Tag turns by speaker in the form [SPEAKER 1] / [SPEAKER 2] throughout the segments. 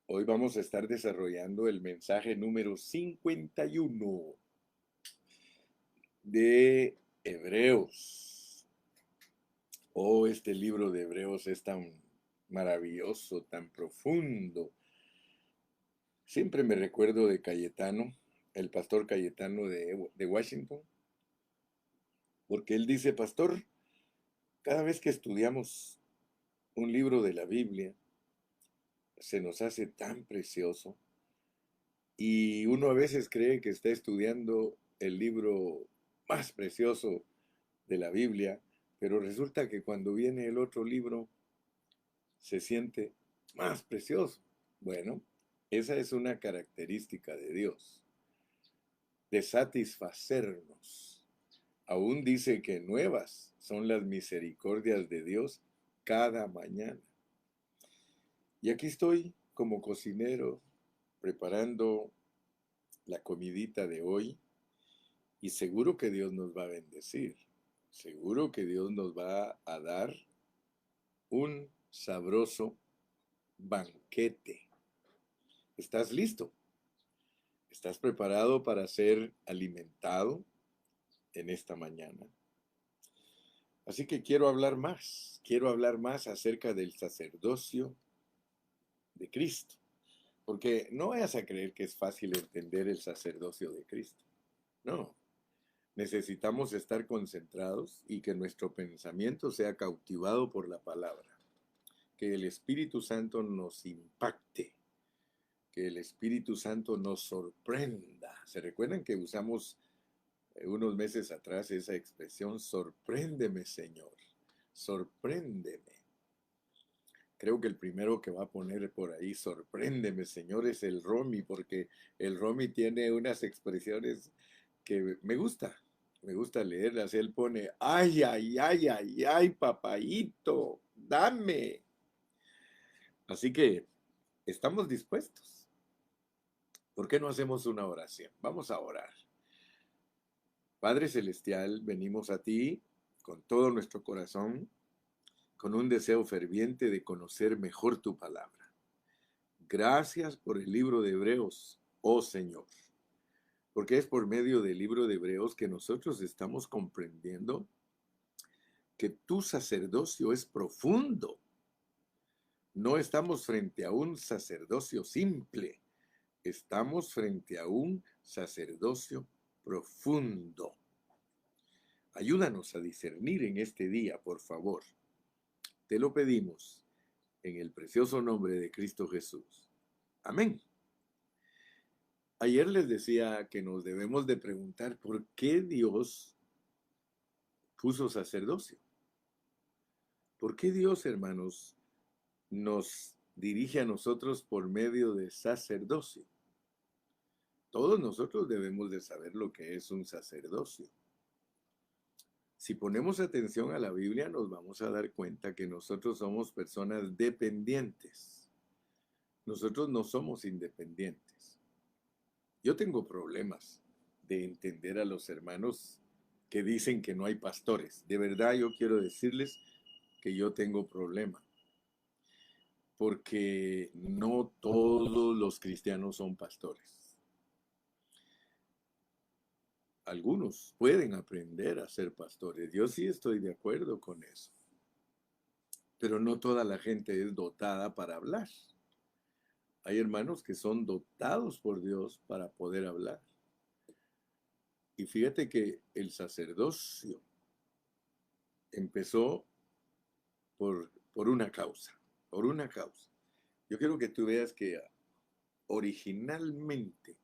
[SPEAKER 1] Hoy vamos a estar desarrollando el mensaje número 51 de Hebreos. Oh, este libro de Hebreos es tan maravilloso, tan profundo. Siempre me recuerdo de Cayetano, el pastor Cayetano de Washington, porque él dice, pastor, cada vez que estudiamos un libro de la Biblia, se nos hace tan precioso y uno a veces cree que está estudiando el libro más precioso de la Biblia, pero resulta que cuando viene el otro libro se siente más precioso. Bueno, esa es una característica de Dios, de satisfacernos. Aún dice que nuevas son las misericordias de Dios cada mañana. Y aquí estoy como cocinero preparando la comidita de hoy y seguro que Dios nos va a bendecir. Seguro que Dios nos va a dar un sabroso banquete. ¿Estás listo? ¿Estás preparado para ser alimentado en esta mañana? Así que quiero hablar más acerca del sacerdocio de Cristo, porque no vayas a creer que es fácil entender el sacerdocio de Cristo. No, necesitamos estar concentrados y que nuestro pensamiento sea cautivado por la palabra, que el Espíritu Santo nos impacte, que el Espíritu Santo nos sorprenda. ¿Se recuerdan que usamos unos meses atrás esa expresión, sorpréndeme, Señor, sorpréndeme? Creo que el primero que va a poner por ahí, sorpréndeme, Señor, es el Romy, porque el Romy tiene unas expresiones que me gusta leerlas. Él pone, ay, ay, ay, ay, ay, papayito, dame. Así que estamos dispuestos. ¿Por qué no hacemos una oración? Vamos a orar. Padre Celestial, venimos a ti con todo nuestro corazón, con un deseo ferviente de conocer mejor tu palabra. Gracias por el libro de Hebreos, oh Señor, porque es por medio del libro de Hebreos que nosotros estamos comprendiendo que tu sacerdocio es profundo. No estamos frente a un sacerdocio simple, estamos frente a un sacerdocio profundo. Ayúdanos a discernir en este día, por favor. Te lo pedimos en el precioso nombre de Cristo Jesús. Amén. Ayer les decía que nos debemos de preguntar por qué Dios puso sacerdocio. ¿Por qué Dios, hermanos, nos dirige a nosotros por medio de sacerdocio? Todos nosotros debemos de saber lo que es un sacerdocio. Si ponemos atención a la Biblia, nos vamos a dar cuenta que nosotros somos personas dependientes. Nosotros no somos independientes. Yo tengo problemas de entender a los hermanos que dicen que no hay pastores. De verdad yo quiero decirles que yo tengo problema, porque no todos los cristianos son pastores. Algunos pueden aprender a ser pastores. Yo sí estoy de acuerdo con eso. Pero no toda la gente es dotada para hablar. Hay hermanos que son dotados por Dios para poder hablar. Y fíjate que el sacerdocio empezó por una causa, por una causa. Yo quiero que tú veas que originalmente,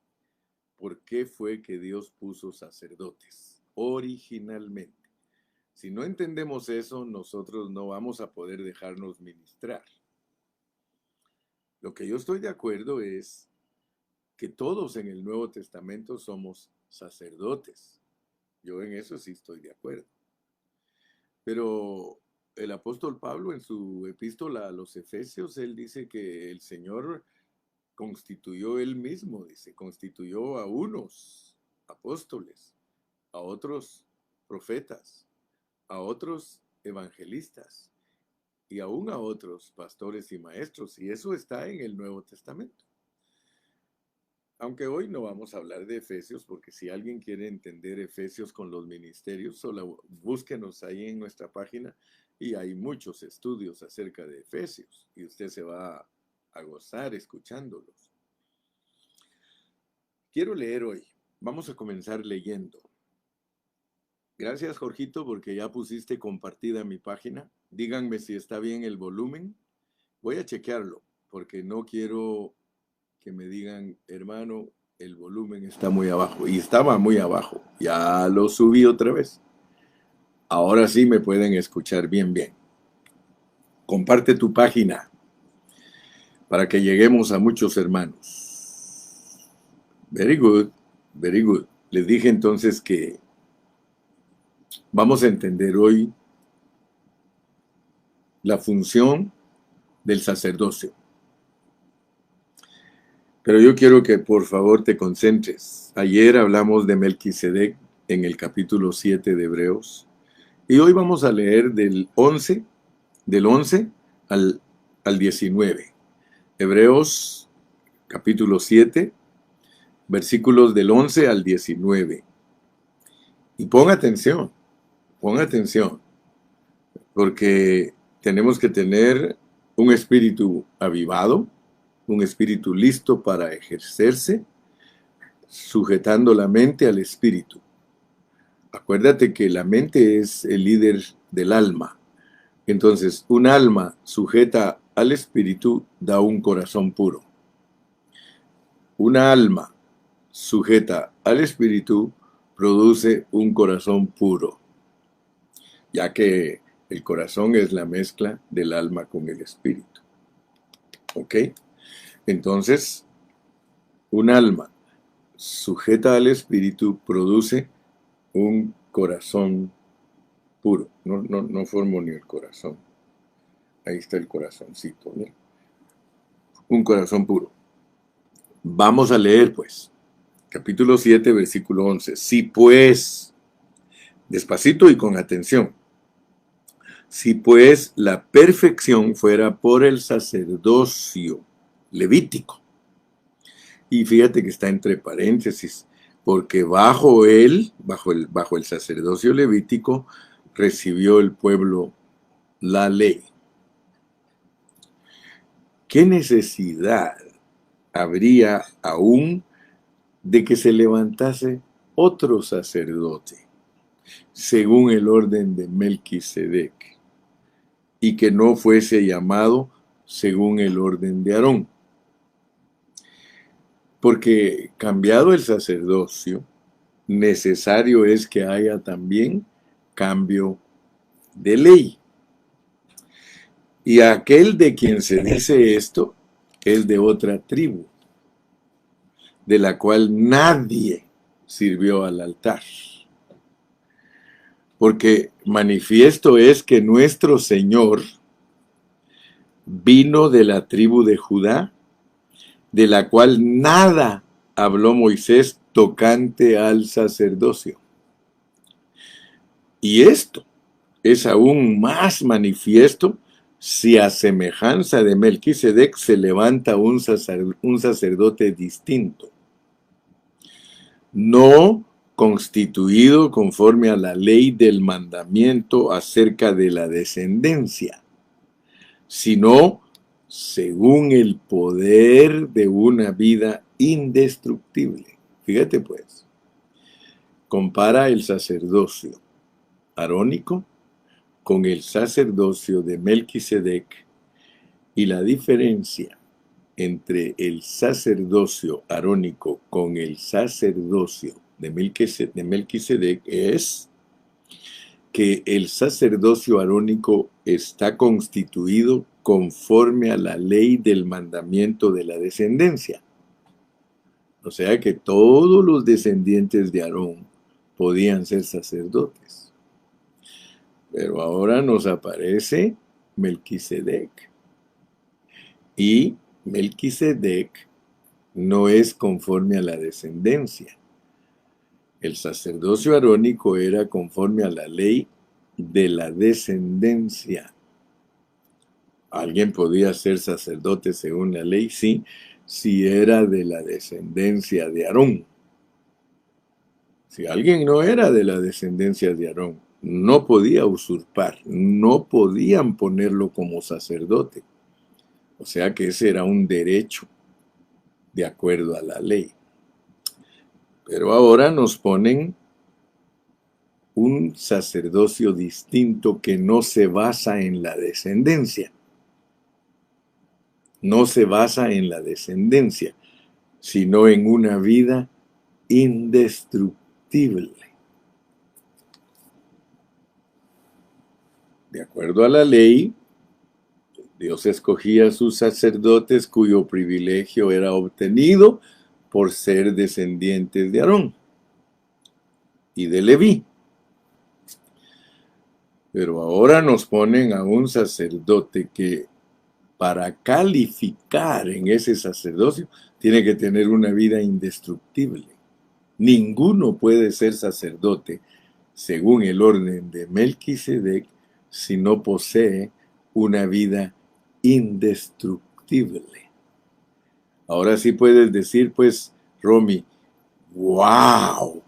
[SPEAKER 1] ¿por qué fue que Dios puso sacerdotes? Originalmente. Si no entendemos eso, nosotros no vamos a poder dejarnos ministrar. Lo que yo estoy de acuerdo es que todos en el Nuevo Testamento somos sacerdotes. Yo en eso sí estoy de acuerdo. Pero el apóstol Pablo en su epístola a los Efesios, él dice que el Señor constituyó él mismo, dice, constituyó a unos apóstoles, a otros profetas, a otros evangelistas y aún a otros pastores y maestros, y eso está en el Nuevo Testamento. Aunque hoy no vamos a hablar de Efesios, porque si alguien quiere entender Efesios con los ministerios, solo búsquenos ahí en nuestra página y hay muchos estudios acerca de Efesios y usted se va a gozar escuchándolos. Quiero leer hoy. Vamos a comenzar leyendo. Gracias, Jorgito, porque ya pusiste compartida mi página. Díganme si está bien el volumen. Voy a chequearlo, porque no quiero que me digan, hermano, el volumen está muy abajo. Y estaba muy abajo. Ya lo subí otra vez. Ahora sí me pueden escuchar bien, bien. Comparte tu página para que lleguemos a muchos hermanos. Very good, very good. Les dije entonces que vamos a entender hoy la función del sacerdocio. Pero yo quiero que por favor te concentres. Ayer hablamos de Melquisedec en el capítulo 7 de Hebreos. Y hoy vamos a leer del 11 al 19. Hebreos capítulo 7, versículos del 11 al 19. Y pon atención, porque tenemos que tener un espíritu avivado, un espíritu listo para ejercerse, sujetando la mente al espíritu. Acuérdate que la mente es el líder del alma. Entonces, un alma sujeta al espíritu da un corazón puro. Una alma sujeta al espíritu produce un corazón puro, ya que el corazón es la mezcla del alma con el espíritu. ¿Ok? Entonces, un alma sujeta al espíritu produce un corazón puro. No formo ni el corazón. Ahí está el corazoncito, ¿no? Un corazón puro. Vamos a leer, pues, capítulo 7, versículo 11. Si pues, despacito y con atención, si pues la perfección fuera por el sacerdocio levítico. Y fíjate que está entre paréntesis, porque bajo el sacerdocio levítico, recibió el pueblo la ley. ¿Qué necesidad habría aún de que se levantase otro sacerdote, según el orden de Melquisedec, y que no fuese llamado según el orden de Aarón? Porque cambiado el sacerdocio, necesario es que haya también cambio de ley. Y aquel de quien se dice esto es de otra tribu, de la cual nadie sirvió al altar. Porque manifiesto es que nuestro Señor vino de la tribu de Judá, de la cual nada habló Moisés tocante al sacerdocio. Y esto es aún más manifiesto si a semejanza de Melquisedec se levanta un sacerdote distinto, no constituido conforme a la ley del mandamiento acerca de la descendencia, sino según el poder de una vida indestructible. Fíjate pues, compara el sacerdocio arónico con el sacerdocio de Melquisedec y la diferencia entre el sacerdocio arónico con el sacerdocio de Melquisedec es que el sacerdocio arónico está constituido conforme a la ley del mandamiento de la descendencia. O sea que todos los descendientes de Aarón podían ser sacerdotes. Pero ahora nos aparece Melquisedec. Y Melquisedec no es conforme a la descendencia. El sacerdocio arónico era conforme a la ley de la descendencia. Alguien podía ser sacerdote según la ley, sí, si era de la descendencia de Aarón. Si alguien no era de la descendencia de Aarón, no podía usurpar, no podían ponerlo como sacerdote. O sea que ese era un derecho de acuerdo a la ley. Pero ahora nos ponen un sacerdocio distinto que no se basa en la descendencia. No se basa en la descendencia, sino en una vida indestructible. De acuerdo a la ley, Dios escogía a sus sacerdotes cuyo privilegio era obtenido por ser descendientes de Aarón y de Leví. Pero ahora nos ponen a un sacerdote que para calificar en ese sacerdocio tiene que tener una vida indestructible. Ninguno puede ser sacerdote según el orden de Melquisedec si no posee una vida indestructible. Ahora sí puedes decir, pues, Romy, wow.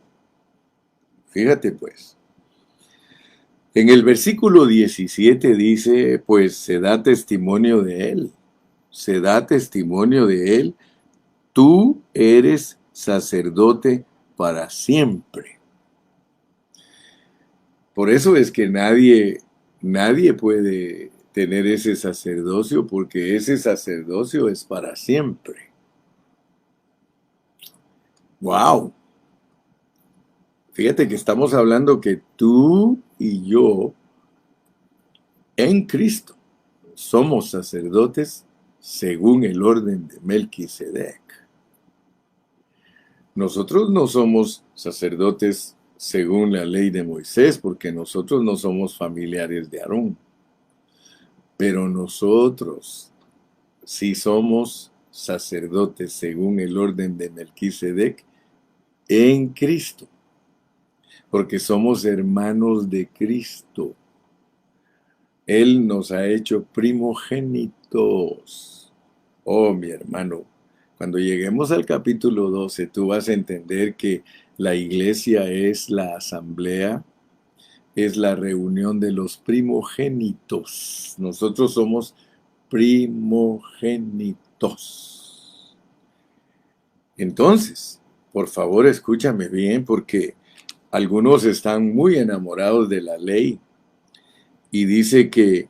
[SPEAKER 1] Fíjate, pues. En el versículo 17 dice, pues se da testimonio de él. Se da testimonio de él. Tú eres sacerdote para siempre. Por eso es que nadie puede tener ese sacerdocio, porque ese sacerdocio es para siempre. ¡Wow! Fíjate que estamos hablando que tú y yo, en Cristo, somos sacerdotes según el orden de Melquisedec. Nosotros no somos sacerdotes según la ley de Moisés, porque nosotros no somos familiares de Aarón. Pero nosotros sí somos sacerdotes según el orden de Melquisedec en Cristo, porque somos hermanos de Cristo. Él nos ha hecho primogénitos. Oh, mi hermano, cuando lleguemos al capítulo 12, tú vas a entender que la iglesia es la asamblea, es la reunión de los primogénitos. Nosotros somos primogénitos. Entonces, por favor, escúchame bien, porque algunos están muy enamorados de la ley y dice que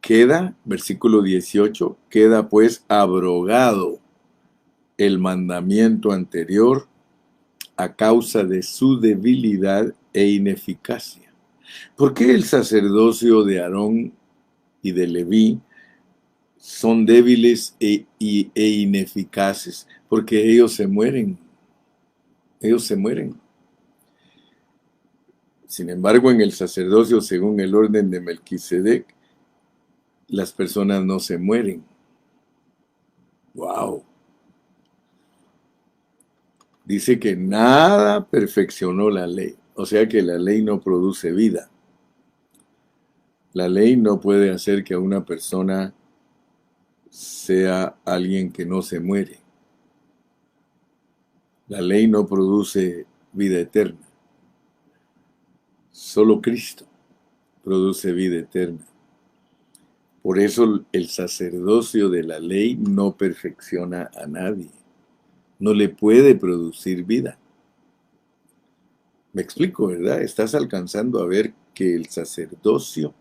[SPEAKER 1] queda, versículo 18, queda pues abrogado el mandamiento anterior a causa de su debilidad e ineficacia. ¿Por qué el sacerdocio de Aarón y de Leví son débiles e ineficaces? Porque ellos se mueren. Ellos se mueren. Sin embargo, en el sacerdocio, según el orden de Melquisedec, las personas no se mueren. ¡Wow! Dice que nada perfeccionó la ley. O sea que la ley no produce vida. La ley no puede hacer que una persona sea alguien que no se muere. La ley no produce vida eterna. Solo Cristo produce vida eterna. Por eso el sacerdocio de la ley no perfecciona a nadie. No le puede producir vida. Me explico, ¿verdad? Estás alcanzando a ver que el sacerdocio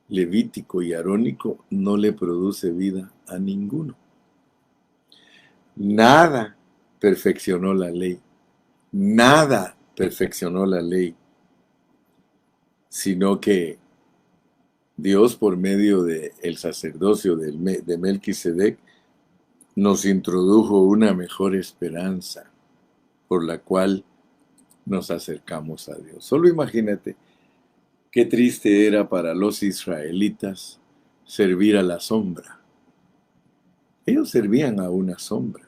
[SPEAKER 1] levítico y arónico no le produce vida a ninguno. Nada perfeccionó la ley. Nada perfeccionó la ley, sino que Dios, por medio del sacerdocio de Melquisedec, nos introdujo una mejor esperanza por la cual nos acercamos a Dios. Solo imagínate qué triste era para los israelitas servir a la sombra. Ellos servían a una sombra.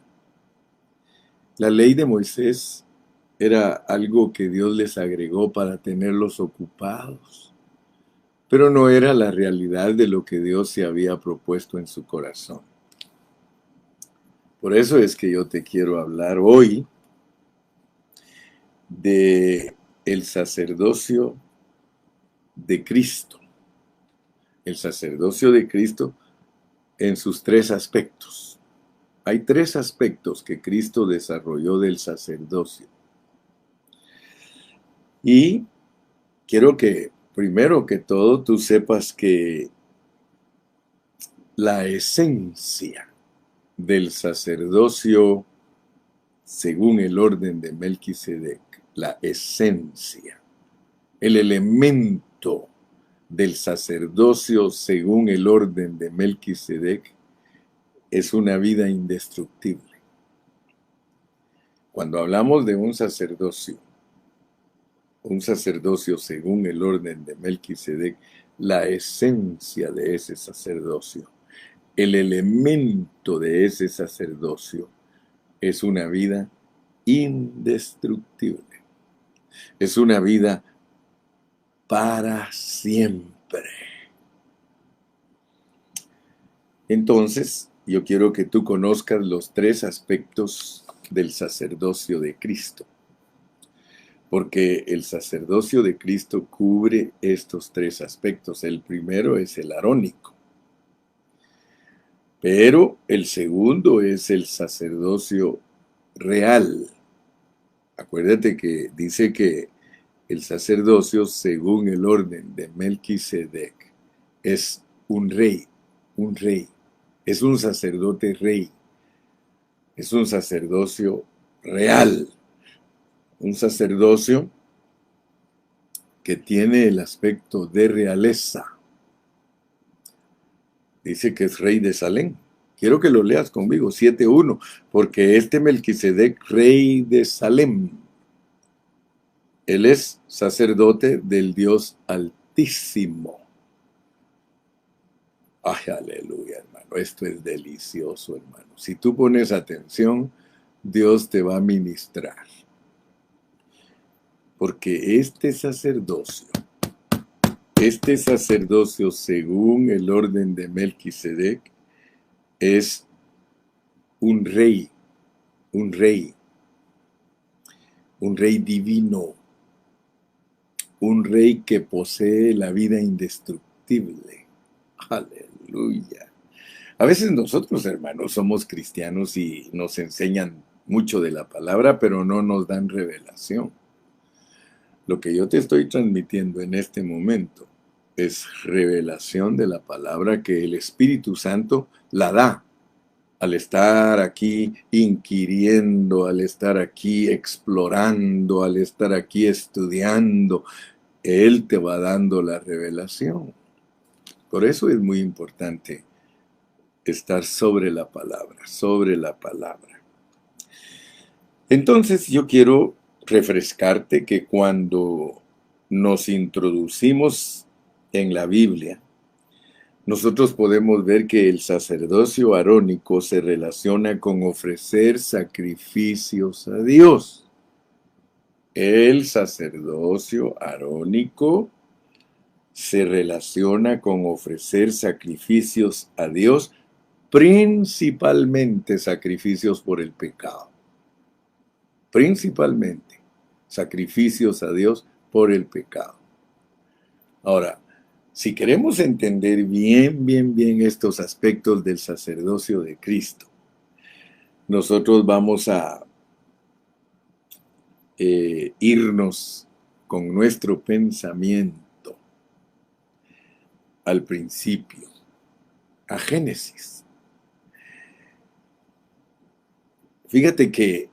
[SPEAKER 1] La ley de Moisés era algo que Dios les agregó para tenerlos ocupados. pero no era la realidad de lo que Dios se había propuesto en su corazón. Por eso es que yo te quiero hablar hoy de el sacerdocio de Cristo. El sacerdocio de Cristo en sus tres aspectos. Hay tres aspectos que Cristo desarrolló del sacerdocio. Y quiero que, primero que todo, tú sepas que la esencia del sacerdocio según el orden de Melquisedec, la esencia, el elemento del sacerdocio según el orden de Melquisedec es una vida indestructible. Cuando hablamos de un sacerdocio según el orden de Melquisedec, la esencia de ese sacerdocio, el elemento de ese sacerdocio es una vida indestructible. Es una vida para siempre. Entonces, yo quiero que tú conozcas los tres aspectos del sacerdocio de Cristo, porque el sacerdocio de Cristo cubre estos tres aspectos. El primero es el arónico, pero el segundo es el sacerdocio real. Acuérdate que dice que el sacerdocio según el orden de Melquisedec es un rey, es un sacerdote rey, es un sacerdocio real, un sacerdocio que tiene el aspecto de realeza. Dice que es rey de Salem. Quiero que lo leas conmigo, 7:1, porque este Melquisedec, rey de Salem, él es sacerdote del Dios Altísimo. Ay, aleluya, hermano. Esto es delicioso, hermano. Si tú pones atención, Dios te va a ministrar. Porque este sacerdocio según el orden de Melquisedec es un rey divino, un rey que posee la vida indestructible. Aleluya. A veces nosotros, hermanos, somos cristianos y nos enseñan mucho de la palabra, pero no nos dan revelación. Lo que yo te estoy transmitiendo en este momento es revelación de la palabra que el Espíritu Santo la da al estar aquí inquiriendo, al estar aquí explorando, al estar aquí estudiando. Él te va dando la revelación. Por eso es muy importante estar sobre la palabra, Entonces yo quiero refrescarte que cuando nos introducimos en la Biblia, nosotros podemos ver que el sacerdocio arónico se relaciona con ofrecer sacrificios a Dios. El sacerdocio arónico se relaciona con ofrecer sacrificios a Dios, principalmente sacrificios por el pecado. Principalmente sacrificios a Dios por el pecado. Ahora, si queremos entender bien estos aspectos del sacerdocio de Cristo, nosotros vamos a irnos con nuestro pensamiento al principio, a Génesis. Fíjate que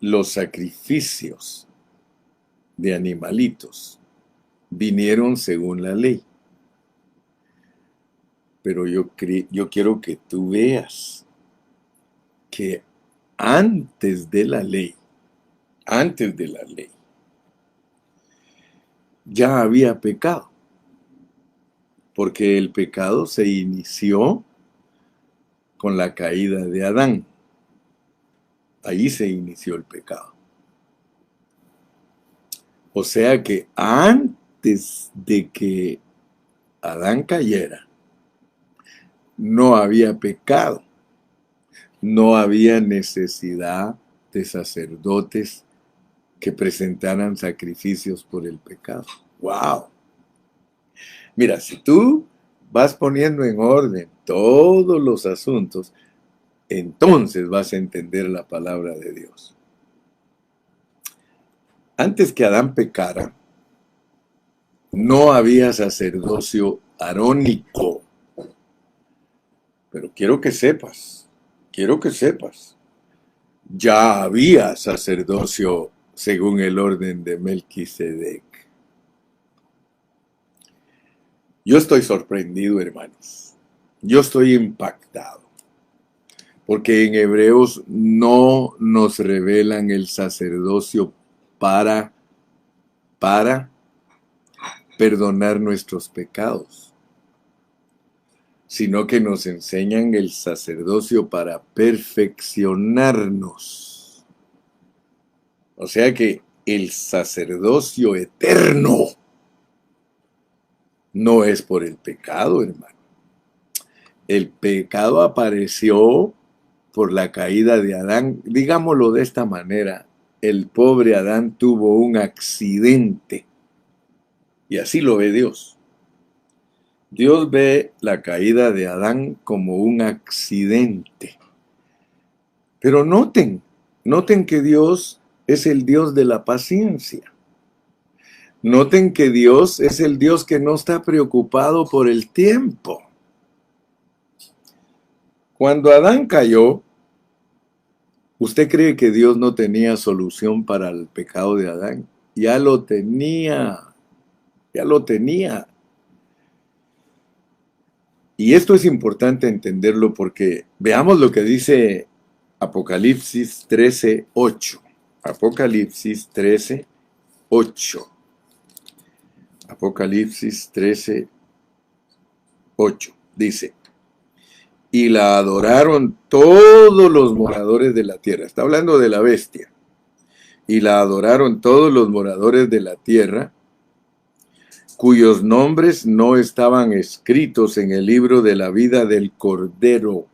[SPEAKER 1] los sacrificios de animalitos vinieron según la ley. Pero yo quiero que tú veas que antes de la ley, ya había pecado. Porque el pecado se inició con la caída de Adán. Ahí se inició el pecado. O sea que antes antes de que Adán cayera, no había pecado, no había necesidad de sacerdotes que presentaran sacrificios por el pecado. ¡Wow! Mira, si tú vas poniendo en orden todos los asuntos, entonces vas a entender la palabra de Dios. Antes que Adán pecara, no había sacerdocio arónico. Pero quiero que sepas, ya había sacerdocio según el orden de Melquisedec. Yo estoy sorprendido, hermanos. Yo estoy impactado. Porque en Hebreos no nos revelan el sacerdocio para perdonar nuestros pecados, sino que nos enseñan el sacerdocio para perfeccionarnos. O sea que el sacerdocio eterno no es por el pecado, hermano. El pecado apareció por la caída de Adán. Digámoslo de esta manera, el pobre Adán tuvo un accidente. Y así lo ve Dios. Dios ve la caída de Adán como un accidente. Pero noten que Dios es el Dios de la paciencia. Noten que Dios es el Dios que no está preocupado por el tiempo. Cuando Adán cayó, ¿usted cree que Dios no tenía solución para el pecado de Adán? Ya lo tenía. Y esto es importante entenderlo porque veamos lo que dice Apocalipsis 13:8. Apocalipsis 13:8. Apocalipsis 13:8. Dice: y la adoraron todos los moradores de la tierra. Está hablando de la bestia. Y la adoraron todos los moradores de la tierra, cuyos nombres no estaban escritos en el libro de la vida del Cordero,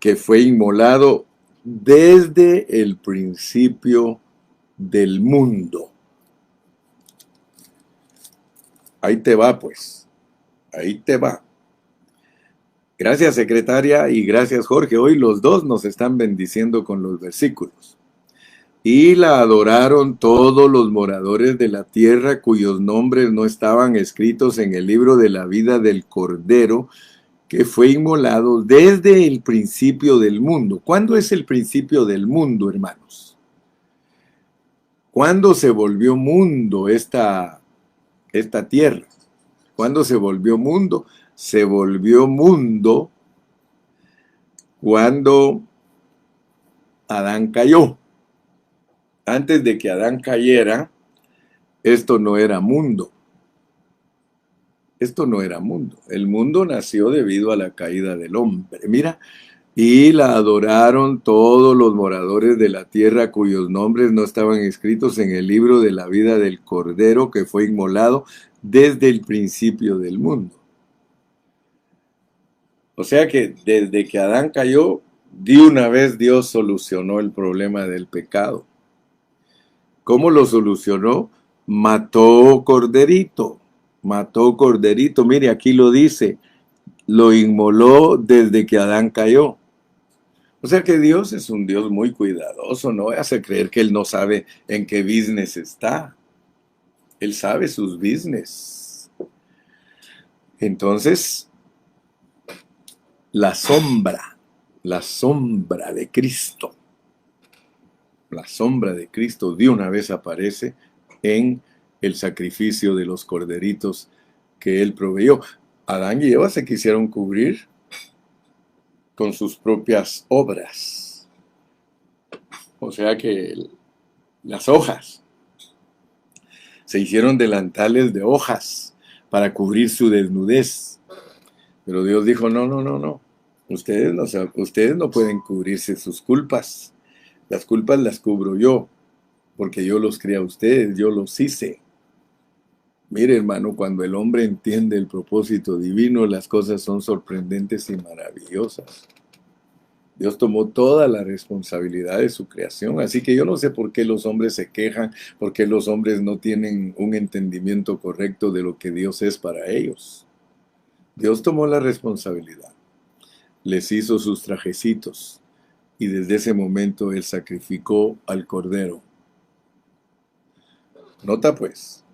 [SPEAKER 1] que fue inmolado desde el principio del mundo. Ahí te va, pues. Ahí te va. Gracias, secretaria, y gracias, Jorge. Hoy los dos nos están bendiciendo con los versículos. Y la adoraron todos los moradores de la tierra, cuyos nombres no estaban escritos en el libro de la vida del Cordero, que fue inmolado desde el principio del mundo. ¿Cuándo es el principio del mundo, hermanos? ¿Cuándo se volvió mundo esta tierra? ¿Cuándo se volvió mundo? Se volvió mundo cuando Adán cayó. Antes de que Adán cayera, esto no era mundo. Esto no era mundo. El mundo nació debido a la caída del hombre. Mira, y la adoraron todos los moradores de la tierra cuyos nombres no estaban escritos en el libro de la vida del Cordero que fue inmolado desde el principio del mundo. O sea que desde que Adán cayó, de una vez Dios solucionó el problema del pecado. ¿Cómo lo solucionó? Mató corderito. Mire, aquí lo dice, lo inmoló desde que Adán cayó. O sea que Dios es un Dios muy cuidadoso, no vayas a creer que Él no sabe en qué business está. Él sabe sus business. Entonces, la sombra de Cristo, de una vez aparece en el sacrificio de los corderitos que Él proveyó. Adán y Eva se quisieron cubrir con sus propias obras. O sea que las hojas se hicieron delantales de hojas para cubrir su desnudez. Pero Dios dijo, no. Ustedes no pueden cubrirse sus culpas. Las culpas las cubro yo, porque yo los crié a ustedes, yo los hice. Mire, hermano, cuando el hombre entiende el propósito divino, las cosas son sorprendentes y maravillosas. Dios tomó toda la responsabilidad de su creación, así que yo no sé por qué los hombres se quejan, por qué los hombres no tienen un entendimiento correcto de lo que Dios es para ellos. Dios tomó la responsabilidad, les hizo sus trajecitos y desde ese momento Él sacrificó al cordero. Nota pues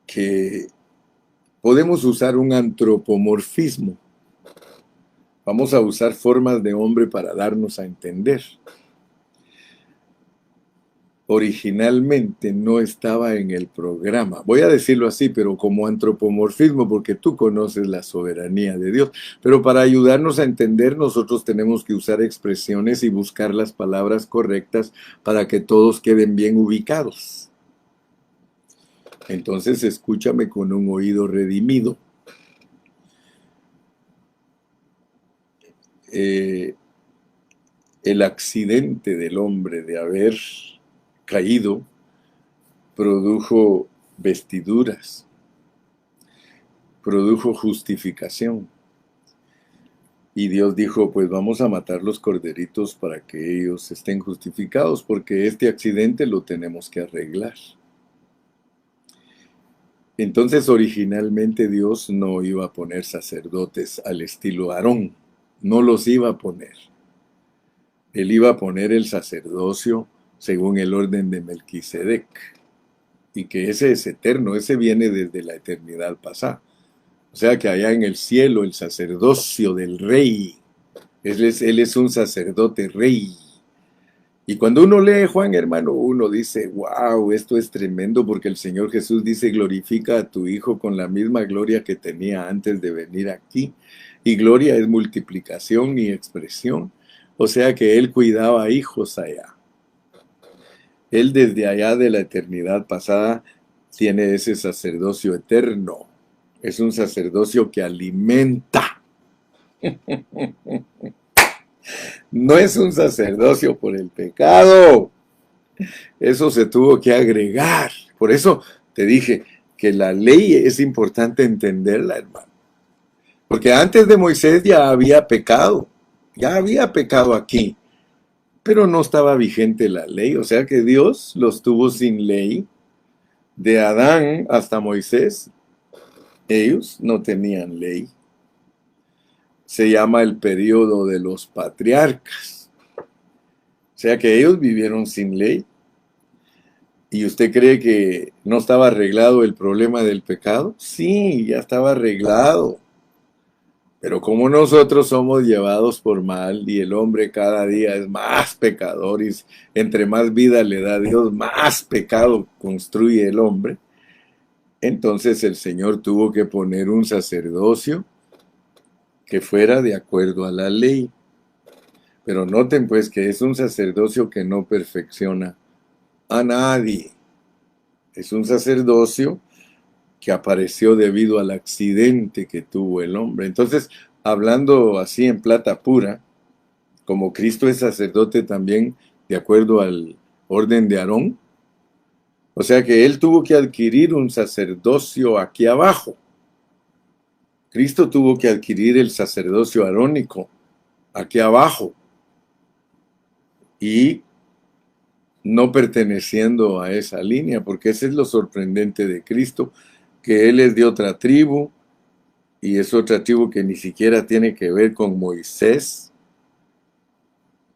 [SPEAKER 1] que podemos usar un antropomorfismo. Vamos a usar formas de hombre para darnos a entender. Originalmente no estaba en el programa. Voy a decirlo así, pero como antropomorfismo, porque tú conoces la soberanía de Dios. Pero para ayudarnos a entender, nosotros tenemos que usar expresiones y buscar las palabras correctas para que todos queden bien ubicados. Entonces, escúchame con un oído redimido. El accidente del hombre de haber caído produjo vestiduras, produjo justificación. Y Dios dijo, pues vamos a matar los corderitos para que ellos estén justificados, porque este accidente lo tenemos que arreglar. Entonces, originalmente Dios no iba a poner sacerdotes al estilo Aarón, no los iba a poner. Él iba a poner el sacerdocio según el orden de Melquisedec, y que ese es eterno, ese viene desde la eternidad pasada. O sea que allá en el cielo el sacerdocio del rey, él es un sacerdote rey. Y cuando uno lee Juan, hermano, uno dice, wow, esto es tremendo, porque el Señor Jesús dice, glorifica a tu Hijo con la misma gloria que tenía antes de venir aquí. Y gloria es multiplicación y expresión. O sea que Él cuidaba hijos allá. Él desde allá de la eternidad pasada tiene ese sacerdocio eterno. Es un sacerdocio que alimenta. No es un sacerdocio por el pecado. Eso se tuvo que agregar. Por eso te dije que la ley es importante entenderla, hermano. Porque antes de Moisés ya había pecado. Ya había pecado aquí. Pero no estaba vigente la ley. O sea que Dios los tuvo sin ley. De Adán hasta Moisés, ellos no tenían ley. Se llama el periodo de los patriarcas. O sea que ellos vivieron sin ley. ¿Y usted cree que no estaba arreglado el problema del pecado? Sí, ya estaba arreglado. Pero como nosotros somos llevados por mal y el hombre cada día es más pecador y entre más vida le da Dios, más pecado construye el hombre, entonces el Señor tuvo que poner un sacerdocio que fuera de acuerdo a la ley. Pero noten pues que es un sacerdocio que no perfecciona a nadie. Es un sacerdocio que apareció debido al accidente que tuvo el hombre. Entonces, hablando así en plata pura, como Cristo es sacerdote también de acuerdo al orden de Aarón, o sea que él tuvo que adquirir un sacerdocio aquí abajo. Cristo tuvo que adquirir el sacerdocio arónico aquí abajo y no perteneciendo a esa línea, porque ese es lo sorprendente de Cristo, que Él es de otra tribu, y es otra tribu que ni siquiera tiene que ver con Moisés,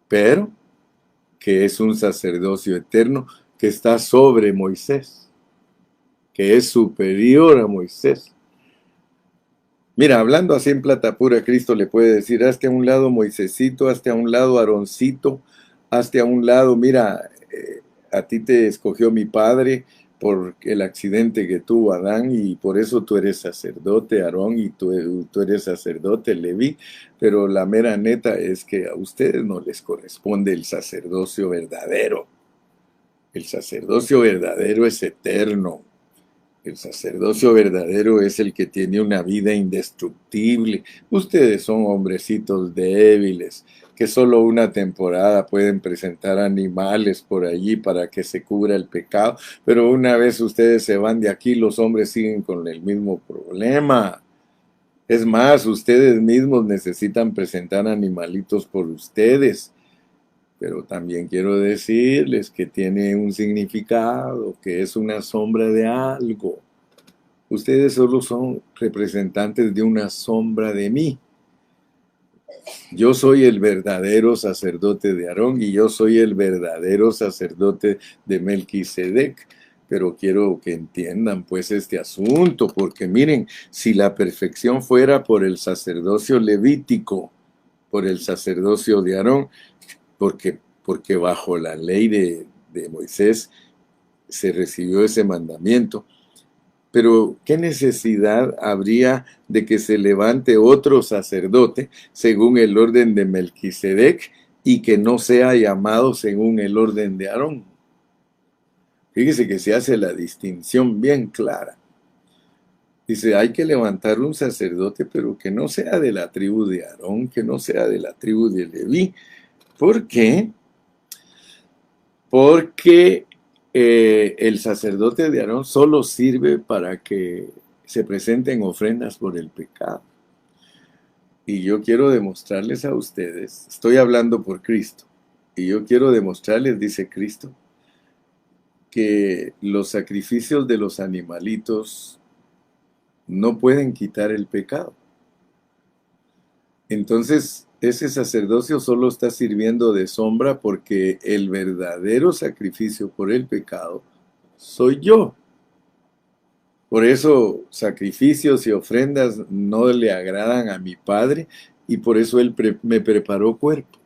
[SPEAKER 1] pero que es un sacerdocio eterno que está sobre Moisés, que es superior a Moisés. Mira, hablando así en plata pura, Cristo le puede decir, hazte a un lado Moisésito, hazte a un lado Aaroncito, hazte a un lado, mira, a ti te escogió mi padre por el accidente que tuvo Adán y por eso tú eres sacerdote, Aarón, y tú eres sacerdote, Leví, pero la mera neta es que a ustedes no les corresponde el sacerdocio verdadero. El sacerdocio verdadero es eterno. El sacerdocio verdadero es el que tiene una vida indestructible. Ustedes son hombrecitos débiles, que solo una temporada pueden presentar animales por allí para que se cubra el pecado, pero una vez ustedes se van de aquí, los hombres siguen con el mismo problema. Es más, ustedes mismos necesitan presentar animalitos por ustedes. Pero también quiero decirles que tiene un significado, que es una sombra de algo. Ustedes solo son representantes de una sombra de mí. Yo soy el verdadero sacerdote de Aarón y yo soy el verdadero sacerdote de Melquisedec. Pero quiero que entiendan pues este asunto, porque miren, si la perfección fuera por el sacerdocio levítico, por el sacerdocio de Aarón, porque bajo la ley de Moisés se recibió ese mandamiento. Pero ¿qué necesidad habría de que se levante otro sacerdote según el orden de Melquisedec y que no sea llamado según el orden de Aarón? Fíjese que se hace la distinción bien clara. Dice, hay que levantar un sacerdote, pero que no sea de la tribu de Aarón, que no sea de la tribu de Leví. ¿Por qué? Porque el sacerdote de Aarón solo sirve para que se presenten ofrendas por el pecado. Y yo quiero demostrarles a ustedes, estoy hablando por Cristo, y yo quiero demostrarles, dice Cristo, que los sacrificios de los animalitos no pueden quitar el pecado. Entonces, ese sacerdocio solo está sirviendo de sombra porque el verdadero sacrificio por el pecado soy yo. Por eso sacrificios y ofrendas no le agradan a mi Padre y por eso Él me preparó cuerpo.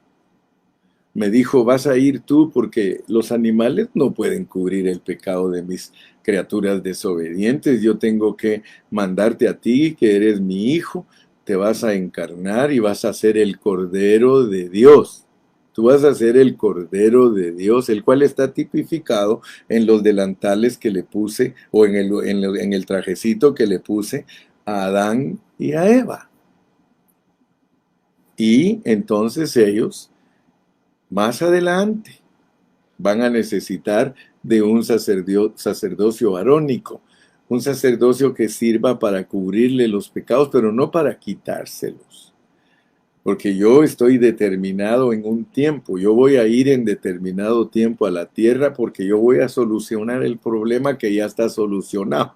[SPEAKER 1] Me dijo, vas a ir tú porque los animales no pueden cubrir el pecado de mis criaturas desobedientes. Yo tengo que mandarte a ti, que eres mi hijo, te vas a encarnar y vas a ser el Cordero de Dios. Tú vas a ser el Cordero de Dios, el cual está tipificado en los delantales que le puse o en el trajecito que le puse a Adán y a Eva. Y entonces ellos, más adelante, van a necesitar de un sacerdocio arónico, un sacerdocio que sirva para cubrirle los pecados, pero no para quitárselos. Porque yo estoy determinado en un tiempo, yo voy a ir en determinado tiempo a la tierra porque yo voy a solucionar el problema que ya está solucionado.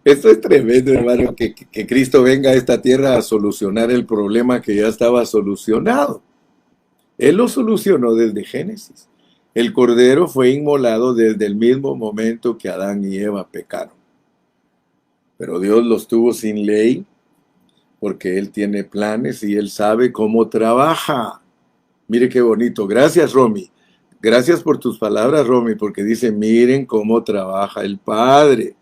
[SPEAKER 1] Esto es tremendo, hermano, que Cristo venga a esta tierra a solucionar el problema que ya estaba solucionado. Él lo solucionó desde Génesis. El Cordero fue inmolado desde el mismo momento que Adán y Eva pecaron. Pero Dios los tuvo sin ley porque Él tiene planes y Él sabe cómo trabaja. Mire qué bonito. Gracias, Romy. Gracias por tus palabras, Romy, porque dice, miren cómo trabaja el Padre.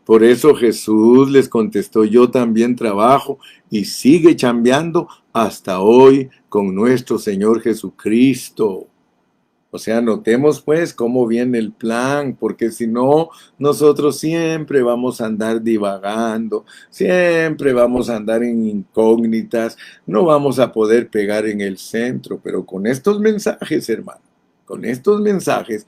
[SPEAKER 1] Por eso Jesús les contestó, yo también trabajo y sigue chambeando hasta hoy con nuestro Señor Jesucristo. O sea, notemos pues cómo viene el plan, porque si no, nosotros siempre vamos a andar divagando, siempre vamos a andar en incógnitas, no vamos a poder pegar en el centro, pero con estos mensajes, hermano, con estos mensajes,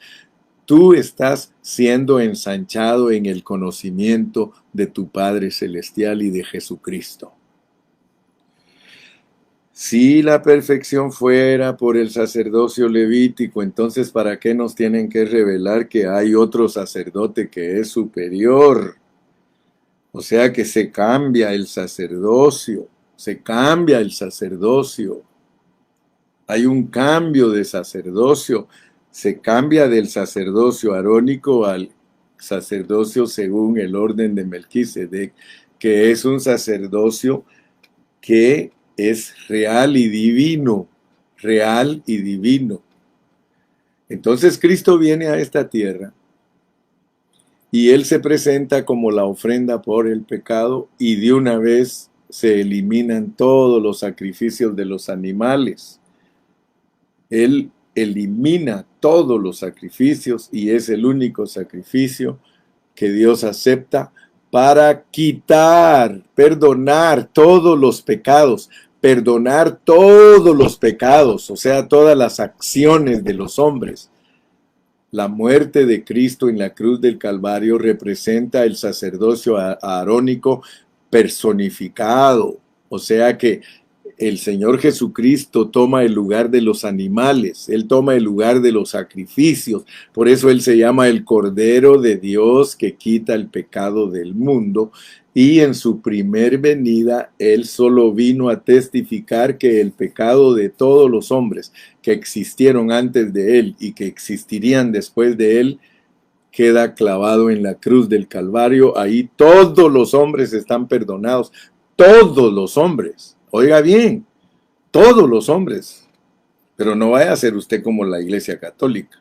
[SPEAKER 1] tú estás siendo ensanchado en el conocimiento de tu Padre Celestial y de Jesucristo. Si la perfección fuera por el sacerdocio levítico, entonces ¿para qué nos tienen que revelar que hay otro sacerdote que es superior? O sea que se cambia el sacerdocio, se cambia el sacerdocio. Hay un cambio de sacerdocio, se cambia del sacerdocio arónico al sacerdocio según el orden de Melquisedec, que es un sacerdocio que es real y divino, real y divino. Entonces Cristo viene a esta tierra y Él se presenta como la ofrenda por el pecado y de una vez se eliminan todos los sacrificios de los animales. Él elimina todos los sacrificios y es el único sacrificio que Dios acepta para quitar, perdonar todos los pecados, o sea, todas las acciones de los hombres. La muerte de Cristo en la cruz del Calvario representa el sacerdocio arónico personificado, o sea que el Señor Jesucristo toma el lugar de los animales, Él toma el lugar de los sacrificios, por eso Él se llama el Cordero de Dios que quita el pecado del mundo, y en su primer venida Él solo vino a testificar que el pecado de todos los hombres que existieron antes de Él y que existirían después de Él, queda clavado en la cruz del Calvario. Ahí todos los hombres están perdonados, todos los hombres. Oiga bien, todos los hombres. Pero no vaya a ser usted como la Iglesia Católica,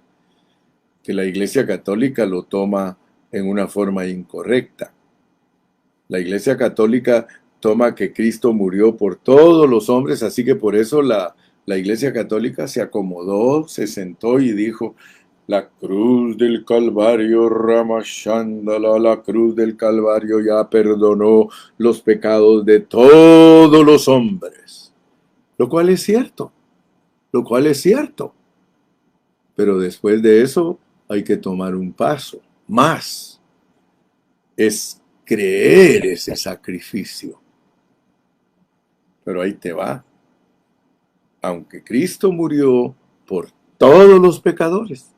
[SPEAKER 1] que la Iglesia Católica lo toma en una forma incorrecta. La Iglesia Católica toma que Cristo murió por todos los hombres, así que por eso la Iglesia Católica se acomodó, se sentó y dijo: la cruz del Calvario, Ramashandala, la cruz del Calvario ya perdonó los pecados de todos los hombres. Lo cual es cierto, Pero después de eso hay que tomar un paso más. Es creer ese sacrificio. Pero ahí te va. Aunque Cristo murió por todos los pecadores,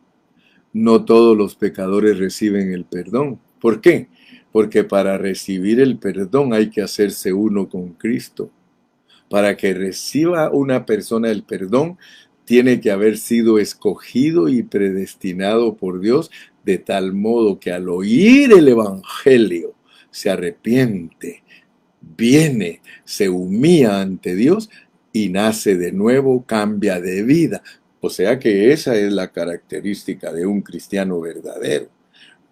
[SPEAKER 1] no todos los pecadores reciben el perdón. ¿Por qué? Porque para recibir el perdón hay que hacerse uno con Cristo. Para que reciba una persona el perdón, tiene que haber sido escogido y predestinado por Dios, de tal modo que al oír el Evangelio se arrepiente, viene, se humilla ante Dios y nace de nuevo, cambia de vida. O sea que esa es la característica de un cristiano verdadero.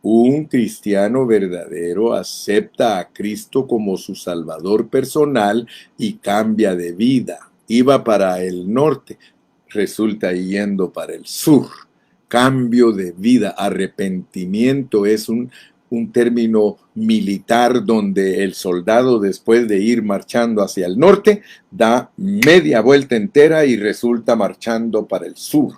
[SPEAKER 1] Un cristiano verdadero acepta a Cristo como su Salvador personal y cambia de vida. Iba para el norte, resulta yendo para el sur. Cambio de vida, arrepentimiento es un término militar donde el soldado, después de ir marchando hacia el norte, da media vuelta entera y resulta marchando para el sur.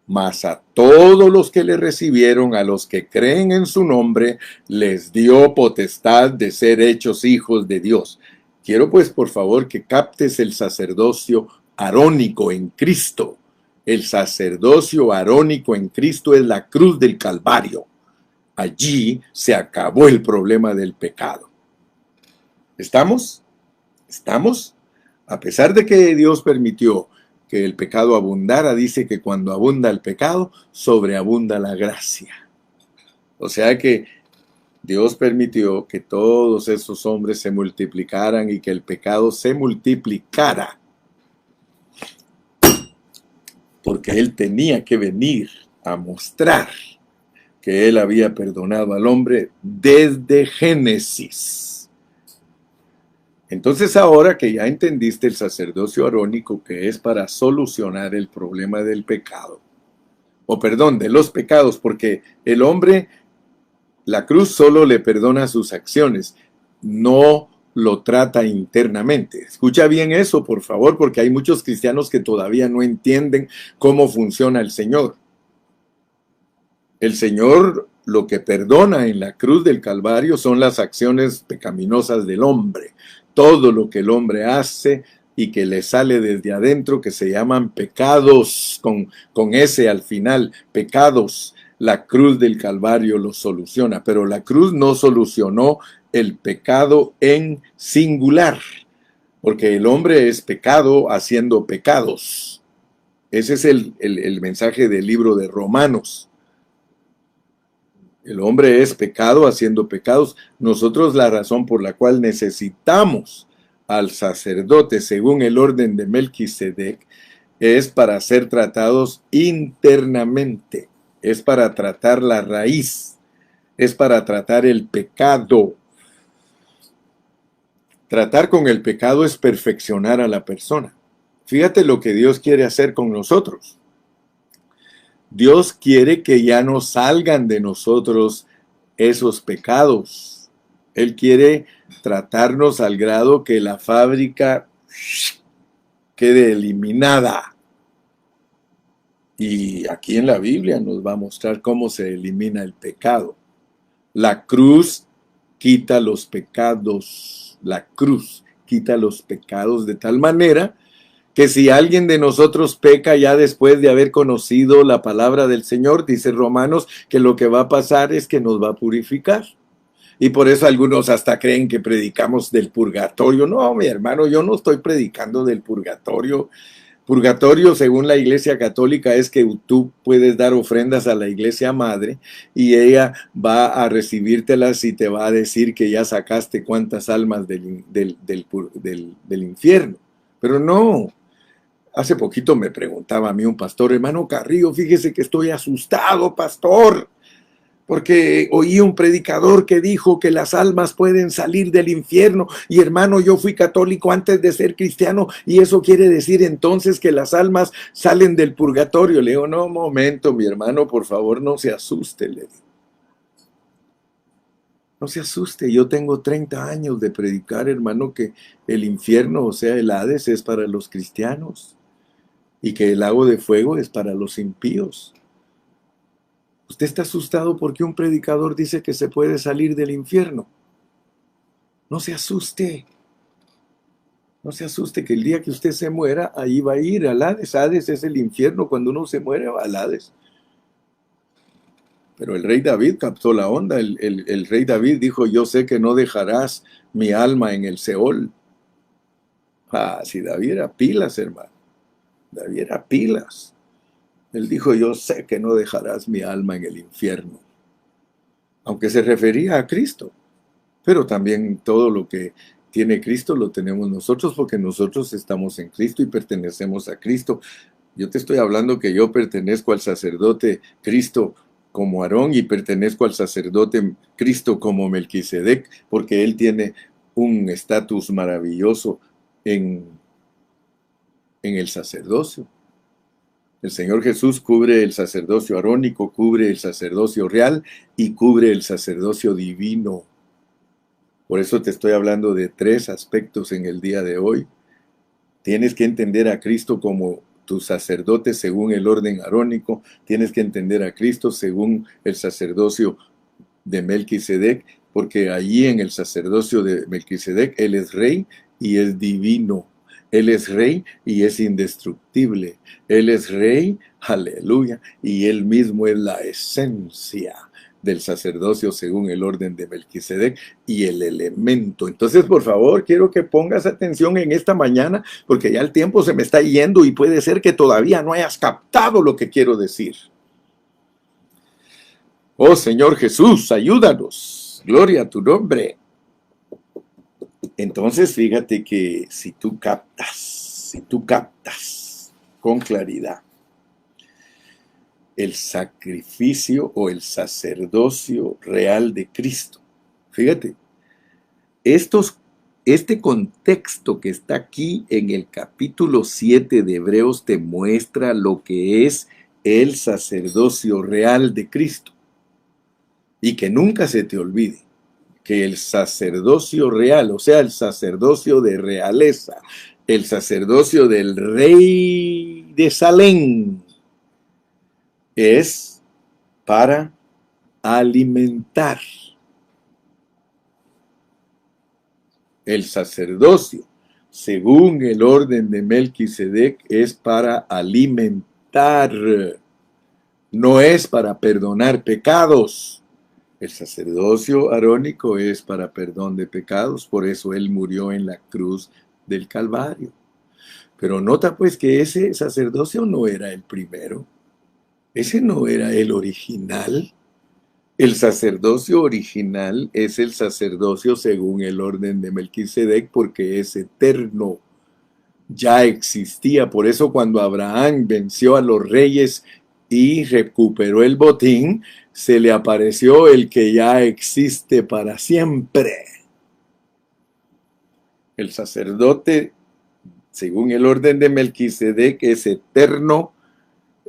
[SPEAKER 1] Mas a todos los que le recibieron, a los que creen en su nombre, les dio potestad de ser hechos hijos de Dios. Quiero pues, por favor, que captes el sacerdocio arónico en Cristo. El sacerdocio arónico en Cristo es la cruz del Calvario. Allí se acabó el problema del pecado. ¿Estamos? ¿Estamos? A pesar de que Dios permitió que el pecado abundara, dice que cuando abunda el pecado, sobreabunda la gracia. O sea que Dios permitió que todos esos hombres se multiplicaran y que el pecado se multiplicara. Porque Él tenía que venir a mostrar que Él había perdonado al hombre desde Génesis. Entonces ahora que ya entendiste el sacerdocio arónico, que es para solucionar el problema del pecado, de los pecados, porque el hombre, la cruz solo le perdona sus acciones, no lo trata internamente. Escucha bien eso, por favor, porque hay muchos cristianos que todavía no entienden cómo funciona el Señor. El Señor lo que perdona en la cruz del Calvario son las acciones pecaminosas del hombre. Todo lo que el hombre hace y que le sale desde adentro, que se llaman pecados, con S al final, pecados. La cruz del Calvario lo soluciona, pero la cruz no solucionó el pecado en singular, porque el hombre es pecado haciendo pecados. Ese es el mensaje del libro de Romanos. El hombre es pecado haciendo pecados. Nosotros la razón por la cual necesitamos al sacerdote según el orden de Melquisedec es para ser tratados internamente. Es para tratar la raíz. Es para tratar el pecado. Tratar con el pecado es perfeccionar a la persona. Fíjate lo que Dios quiere hacer con nosotros. Dios quiere que ya no salgan de nosotros esos pecados. Él quiere tratarnos al grado que la fábrica quede eliminada. Y aquí en la Biblia nos va a mostrar cómo se elimina el pecado. La cruz quita los pecados. La cruz quita los pecados de tal manera que si alguien de nosotros peca ya después de haber conocido la palabra del Señor, dice Romanos, que lo que va a pasar es que nos va a purificar. Y por eso algunos hasta creen que predicamos del purgatorio. No, mi hermano, yo no estoy predicando del purgatorio. Purgatorio, según la Iglesia Católica, es que tú puedes dar ofrendas a la Iglesia Madre y ella va a recibírtelas y te va a decir que ya sacaste cuántas almas del infierno. Pero no. Hace poquito me preguntaba a mí un pastor, hermano Carrillo, fíjese que estoy asustado, pastor, porque oí un predicador que dijo que las almas pueden salir del infierno. Y hermano, yo fui católico antes de ser cristiano y eso quiere decir entonces que las almas salen del purgatorio. Le digo, no, un momento, mi hermano, por favor, no se asuste, le digo. No se asuste, yo tengo 30 años de predicar, hermano, que el infierno, o sea, el Hades, es para los cristianos y que el lago de fuego es para los impíos. ¿Usted está asustado porque un predicador dice que se puede salir del infierno? No se asuste. No se asuste que el día que usted se muera, ahí va a ir al Hades. Hades es el infierno. Cuando uno se muere, va al Hades. Pero el rey David captó la onda. El rey David dijo, yo sé que no dejarás mi alma en el Seol. Ah, si David era pilas, hermano. David era pilas. Él dijo, yo sé que no dejarás mi alma en el infierno. Aunque se refería a Cristo. Pero también todo lo que tiene Cristo lo tenemos nosotros porque nosotros estamos en Cristo y pertenecemos a Cristo. Yo te estoy hablando que yo pertenezco al sacerdote Cristo como Aarón y pertenezco al sacerdote Cristo como Melquisedec porque él tiene un estatus maravilloso en el sacerdocio. El Señor Jesús cubre el sacerdocio arónico, cubre el sacerdocio real y cubre el sacerdocio divino. Por eso te estoy hablando de 3 aspectos en el día de hoy. Tienes que entender a Cristo como tu sacerdote según el orden arónico. Tienes que entender a Cristo según el sacerdocio de Melquisedec, porque allí en el sacerdocio de Melquisedec, Él es rey y es divino. Él es rey y es indestructible. Él es rey, aleluya, y Él mismo es la esencia del sacerdocio según el orden de Melquisedec y el elemento. Entonces, por favor, quiero que pongas atención en esta mañana, porque ya el tiempo se me está yendo y puede ser que todavía no hayas captado lo que quiero decir. Oh Señor Jesús, ayúdanos. Gloria a tu nombre. Entonces, fíjate que si tú captas con claridad el sacrificio o el sacerdocio real de Cristo. Fíjate, este contexto que está aquí en el capítulo 7 de Hebreos te muestra lo que es el sacerdocio real de Cristo. Y que nunca se te olvide que el sacerdocio real, o sea, el sacerdocio de realeza, el sacerdocio del rey de Salem, es para alimentar. El sacerdocio, según el orden de Melquisedec, es para alimentar, no es para perdonar pecados. El sacerdocio arónico es para perdón de pecados, por eso él murió en la cruz del Calvario. Pero nota pues que ese sacerdocio no era el primero. Ese no era el original. El sacerdocio original es el sacerdocio según el orden de Melquisedec porque es eterno. Ya existía. Por eso cuando Abraham venció a los reyes y recuperó el botín, se le apareció el que ya existe para siempre. El sacerdote, según el orden de Melquisedec, es eterno.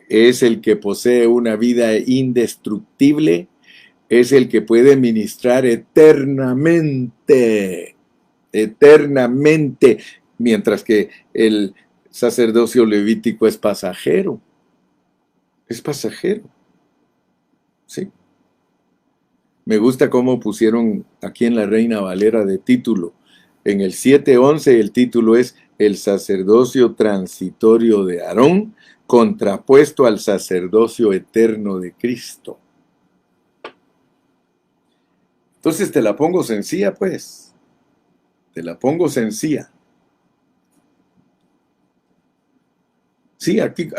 [SPEAKER 1] Es el que posee una vida indestructible, es el que puede ministrar eternamente, eternamente, mientras que el sacerdocio levítico es pasajero, ¿sí? Me gusta cómo pusieron aquí en la Reina Valera de título. En el 7:11 el título es El sacerdocio transitorio de Aarón, contrapuesto al sacerdocio eterno de Cristo. Entonces te la pongo sencilla, pues. Te la pongo sencilla. Sí, aquí,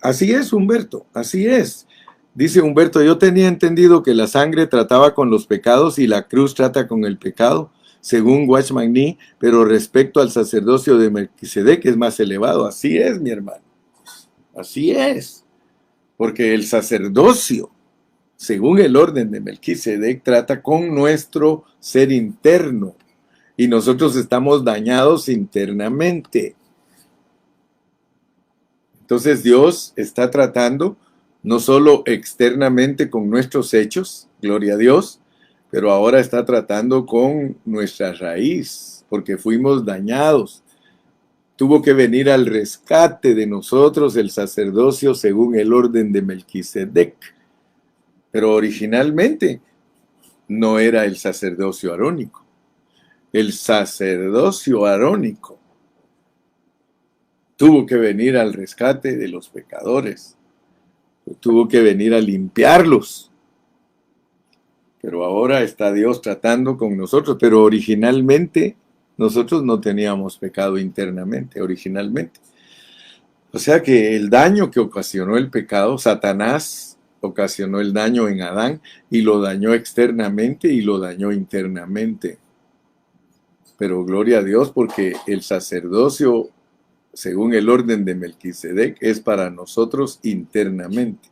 [SPEAKER 1] así es, Humberto, así es. Dice Humberto, yo tenía entendido que la sangre trataba con los pecados y la cruz trata con el pecado, según Watchman Nee, pero respecto al sacerdocio de Melquisedec es más elevado. Así es, mi hermano. Así es. Porque el sacerdocio, según el orden de Melquisedec, trata con nuestro ser interno. Y nosotros estamos dañados internamente. Entonces Dios está tratando no solo externamente con nuestros hechos, gloria a Dios, pero ahora está tratando con nuestra raíz, porque fuimos dañados. Tuvo que venir al rescate de nosotros el sacerdocio según el orden de Melquisedec. Pero originalmente no era el sacerdocio arónico. El sacerdocio arónico tuvo que venir al rescate de los pecadores. Tuvo que venir a limpiarlos. Pero ahora está Dios tratando con nosotros. Pero originalmente nosotros no teníamos pecado internamente, originalmente. O sea que el daño que ocasionó el pecado, Satanás ocasionó el daño en Adán y lo dañó externamente y lo dañó internamente. Pero gloria a Dios porque el sacerdocio, según el orden de Melquisedec, es para nosotros internamente.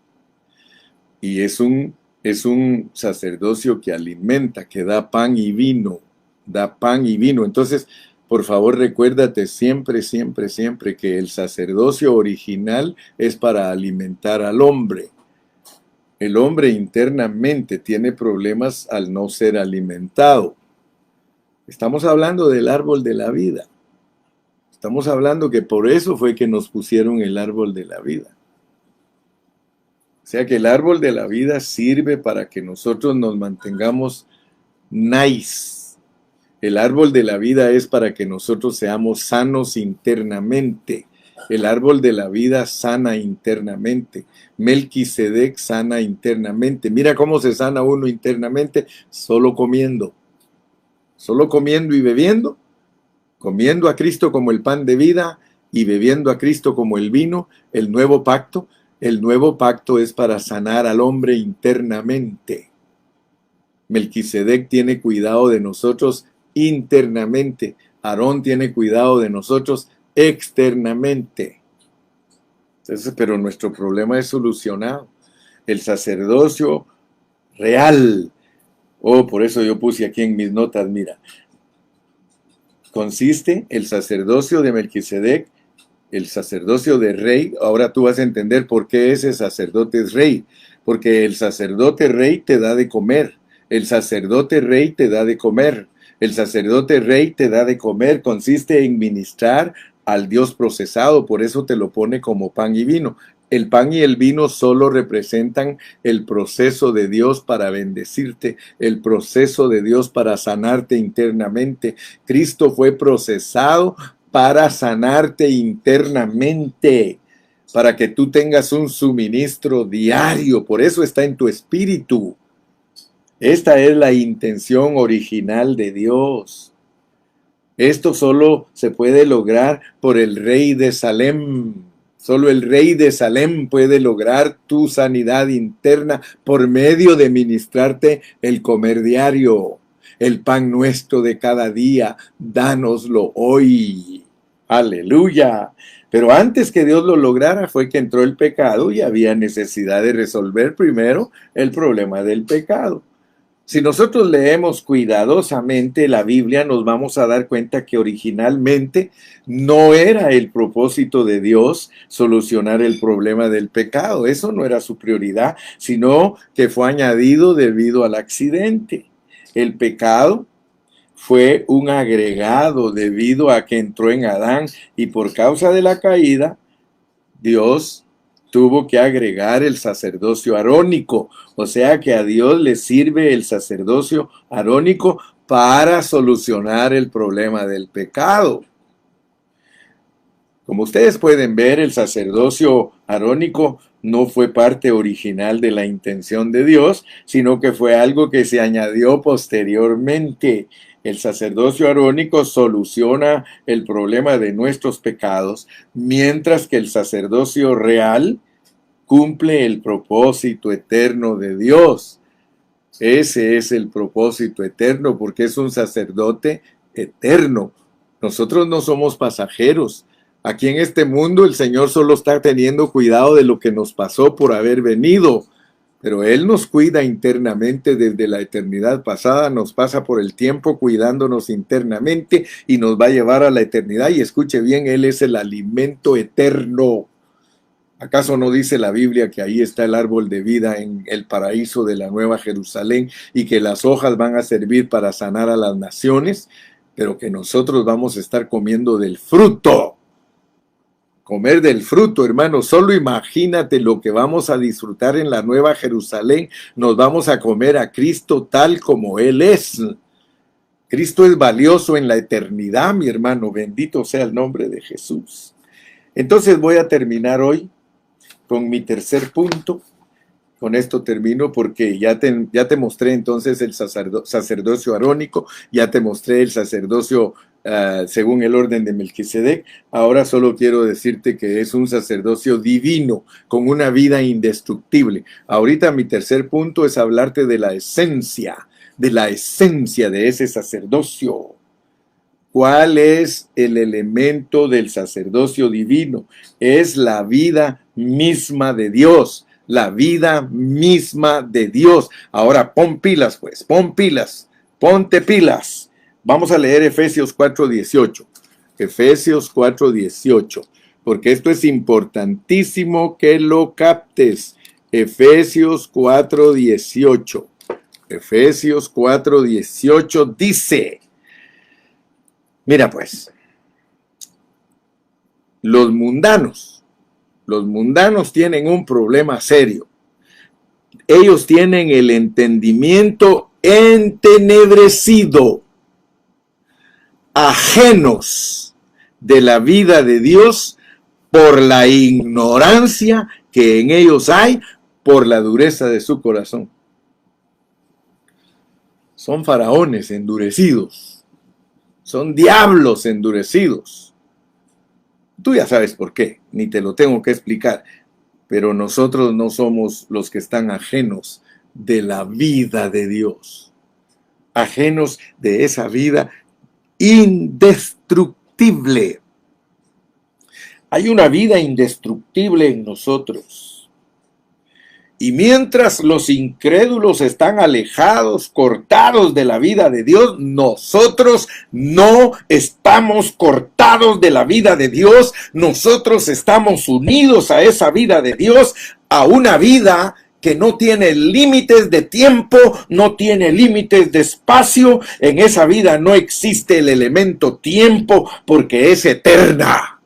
[SPEAKER 1] Y es un sacerdocio que alimenta, que da pan y vino. Da pan y vino. Entonces, por favor, recuérdate siempre, siempre, siempre que el sacerdocio original es para alimentar al hombre. El hombre internamente tiene problemas al no ser alimentado. Estamos hablando del árbol de la vida. Estamos hablando que por eso fue que nos pusieron el árbol de la vida. O sea que el árbol de la vida sirve para que nosotros nos mantengamos nice. El árbol de la vida es para que nosotros seamos sanos internamente. El árbol de la vida sana internamente. Melquisedec sana internamente. Mira cómo se sana uno internamente, solo comiendo. Solo comiendo y bebiendo. Comiendo a Cristo como el pan de vida y bebiendo a Cristo como el vino, el nuevo pacto. El nuevo pacto es para sanar al hombre internamente. Melquisedec tiene cuidado de nosotros internamente. Aarón tiene cuidado de nosotros externamente. Entonces, pero nuestro problema es solucionado. El sacerdocio real. Oh, por eso yo puse aquí en mis notas, mira. Consiste el sacerdocio de Melquisedec, el sacerdocio de rey. Ahora tú vas a entender por qué ese sacerdote es rey. Porque el sacerdote rey te da de comer. El sacerdote rey te da de comer. El sacerdote rey te da de comer. Consiste en ministrar al Dios procesado. Por eso te lo pone como pan y vino. El pan y el vino solo representan el proceso de Dios para bendecirte, el proceso de Dios para sanarte internamente. Cristo fue procesado para sanarte internamente, para que tú tengas un suministro diario. Por eso está en tu espíritu. Esta es la intención original de Dios. Esto solo se puede lograr por el rey de Salem. Solo el rey de Salem puede lograr tu sanidad interna por medio de ministrarte el comer diario. El pan nuestro de cada día, dánoslo hoy. Aleluya. Pero antes que Dios lo lograra fue que entró el pecado y había necesidad de resolver primero el problema del pecado. Si nosotros leemos cuidadosamente la Biblia, nos vamos a dar cuenta que originalmente no era el propósito de Dios solucionar el problema del pecado. Eso no era su prioridad, sino que fue añadido debido al accidente. El pecado fue un agregado debido a que entró en Adán y por causa de la caída, Dios tuvo que agregar el sacerdocio arónico, o sea que a Dios le sirve el sacerdocio arónico para solucionar el problema del pecado. Como ustedes pueden ver, el sacerdocio arónico no fue parte original de la intención de Dios, sino que fue algo que se añadió posteriormente. El sacerdocio arónico soluciona el problema de nuestros pecados, mientras que el sacerdocio real cumple el propósito eterno de Dios. Ese es el propósito eterno, porque es un sacerdote eterno. Nosotros no somos pasajeros. Aquí en este mundo el Señor solo está teniendo cuidado de lo que nos pasó por haber venido. Pero Él nos cuida internamente desde la eternidad pasada, nos pasa por el tiempo cuidándonos internamente y nos va a llevar a la eternidad. Y escuche bien, Él es el alimento eterno. ¿Acaso no dice la Biblia que ahí está el árbol de vida en el paraíso de la Nueva Jerusalén y que las hojas van a servir para sanar a las naciones? Pero que nosotros vamos a estar comiendo del fruto. Comer del fruto, hermano, solo imagínate lo que vamos a disfrutar en la Nueva Jerusalén. Nos vamos a comer a Cristo tal como Él es. Cristo es valioso en la eternidad, mi hermano. Bendito sea el nombre de Jesús. Entonces voy a terminar hoy con mi tercer punto. Con esto termino porque ya te mostré entonces el sacerdocio arónico, ya te mostré el sacerdocio según el orden de Melquisedec. Ahora solo quiero decirte que es un sacerdocio divino, con una vida indestructible. Ahorita mi tercer punto es hablarte de la esencia de ese sacerdocio. ¿Cuál es el elemento del sacerdocio divino? Es la vida misma de Dios. La vida misma de Dios. Ahora pon pilas, pues, pon pilas, ponte pilas. Vamos a leer Efesios 4:18. Efesios 4:18, porque esto es importantísimo que lo captes. Efesios 4:18. Efesios 4:18 dice, mira pues, los mundanos tienen un problema serio. Ellos tienen el entendimiento entenebrecido, ajenos de la vida de Dios por la ignorancia que en ellos hay, por la dureza de su corazón. Son faraones endurecidos, son diablos endurecidos. Tú ya sabes por qué, ni te lo tengo que explicar, pero nosotros no somos los que están ajenos de la vida de Dios, ajenos de esa vida indestructible. Hay una vida indestructible en nosotros. Y mientras los incrédulos están alejados, cortados de la vida de Dios, nosotros no estamos cortados de la vida de Dios. Nosotros estamos unidos a esa vida de Dios, a una vida que no tiene límites de tiempo, no tiene límites de espacio. En esa vida no existe el elemento tiempo porque es eterna.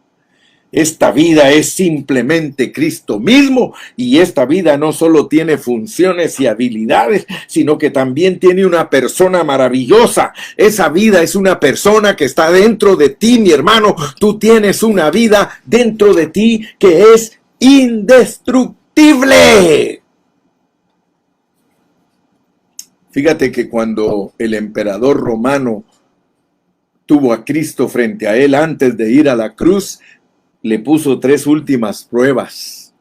[SPEAKER 1] Esta vida es simplemente Cristo mismo, y esta vida no solo tiene funciones y habilidades, sino que también tiene una persona maravillosa. Esa vida es una persona que está dentro de ti, mi hermano. Tú tienes una vida dentro de ti que es indestructible. Fíjate que cuando el emperador romano tuvo a Cristo frente a él antes de ir a la cruz, le puso 3 últimas pruebas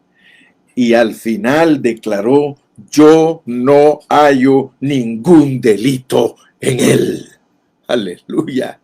[SPEAKER 1] y al final declaró: yo no hallo ningún delito en él. Aleluya.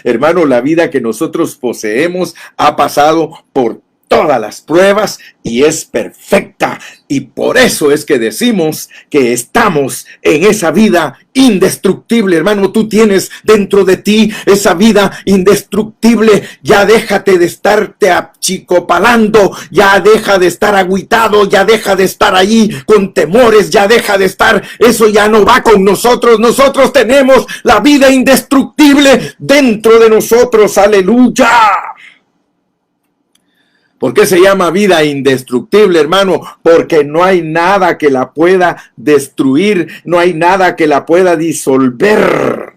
[SPEAKER 1] Hermano, la vida que nosotros poseemos ha pasado por todas las pruebas y es perfecta. Y por eso es que decimos que estamos en esa vida indestructible, hermano. Tú tienes dentro de ti esa vida indestructible. Ya déjate de estarte achicopalando, ya deja de estar agüitado, ya deja de estar allí con temores, ya deja de estar, eso ya no va con nosotros. Nosotros tenemos la vida indestructible dentro de nosotros. Aleluya. ¿Por qué se llama vida indestructible, hermano? Porque no hay nada que la pueda destruir, no hay nada que la pueda disolver.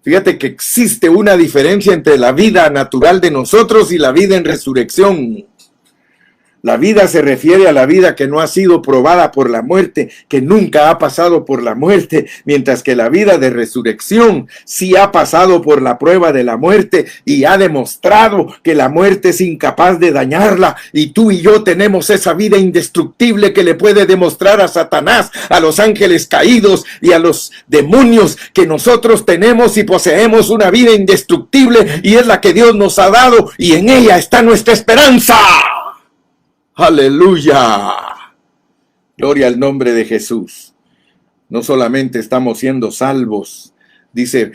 [SPEAKER 1] Fíjate que existe una diferencia entre la vida natural de nosotros y la vida en resurrección. La vida se refiere a la vida que no ha sido probada por la muerte, que nunca ha pasado por la muerte, mientras que la vida de resurrección sí ha pasado por la prueba de la muerte y ha demostrado que la muerte es incapaz de dañarla. Y tú y yo tenemos esa vida indestructible que le puede demostrar a Satanás, a los ángeles caídos y a los demonios que nosotros tenemos y poseemos una vida indestructible y es la que Dios nos ha dado y en ella está nuestra esperanza. ¡Aleluya! Gloria al nombre de Jesús. No solamente estamos siendo salvos, dice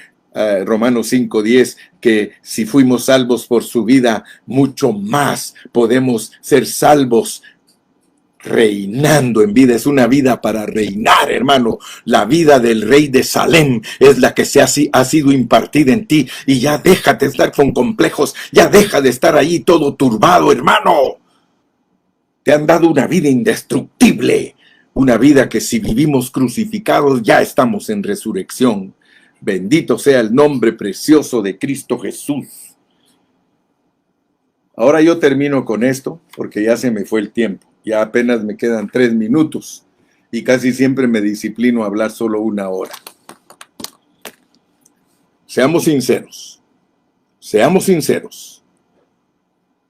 [SPEAKER 1] Romanos 5:10, que si fuimos salvos por su vida, mucho más podemos ser salvos reinando en vida. Es una vida para reinar, hermano. La vida del rey de Salem es la que ha sido impartida en ti. Y ya déjate estar con complejos, ya deja de estar ahí todo turbado, hermano. Te han dado una vida indestructible, una vida que si vivimos crucificados ya estamos en resurrección. Bendito sea el nombre precioso de Cristo Jesús. Ahora yo termino con esto porque ya se me fue el tiempo. Ya apenas me quedan 3 minutos y casi siempre me disciplino a hablar solo 1 hora. Seamos sinceros. Seamos sinceros.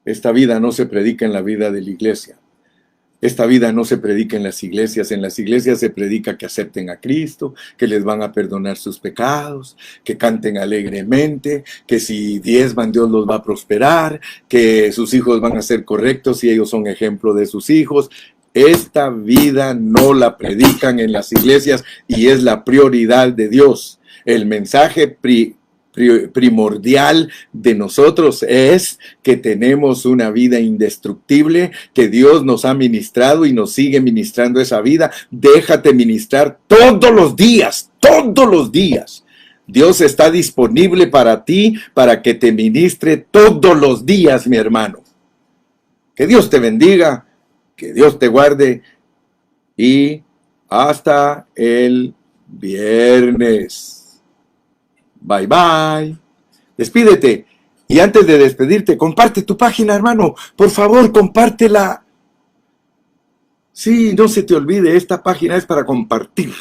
[SPEAKER 1] Esta vida no se predica en la vida de la iglesia. Esta vida no se predica en las iglesias. En las iglesias se predica que acepten a Cristo, que les van a perdonar sus pecados, que canten alegremente, que si diezman Dios los va a prosperar, que sus hijos van a ser correctos y ellos son ejemplo de sus hijos. Esta vida no la predican en las iglesias y es la prioridad de Dios. El mensaje primordial de nosotros es que tenemos una vida indestructible, que Dios nos ha ministrado y nos sigue ministrando esa vida. Déjate ministrar todos los días, todos los días. Dios está disponible para ti, para que te ministre todos los días, mi hermano. Que Dios te bendiga, que Dios te guarde y hasta el viernes. Bye, bye. Despídete. Y antes de despedirte, comparte tu página, hermano. Por favor, compártela. Sí, no se te olvide, esta página es para compartir.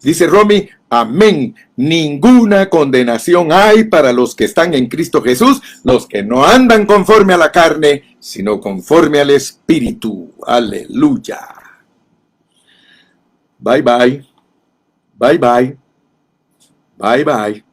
[SPEAKER 1] Dice Romy, amén. Ninguna condenación hay para los que están en Cristo Jesús, los que no andan conforme a la carne, sino conforme al Espíritu. Aleluya. Bye, bye. Bye, bye. Bye, bye.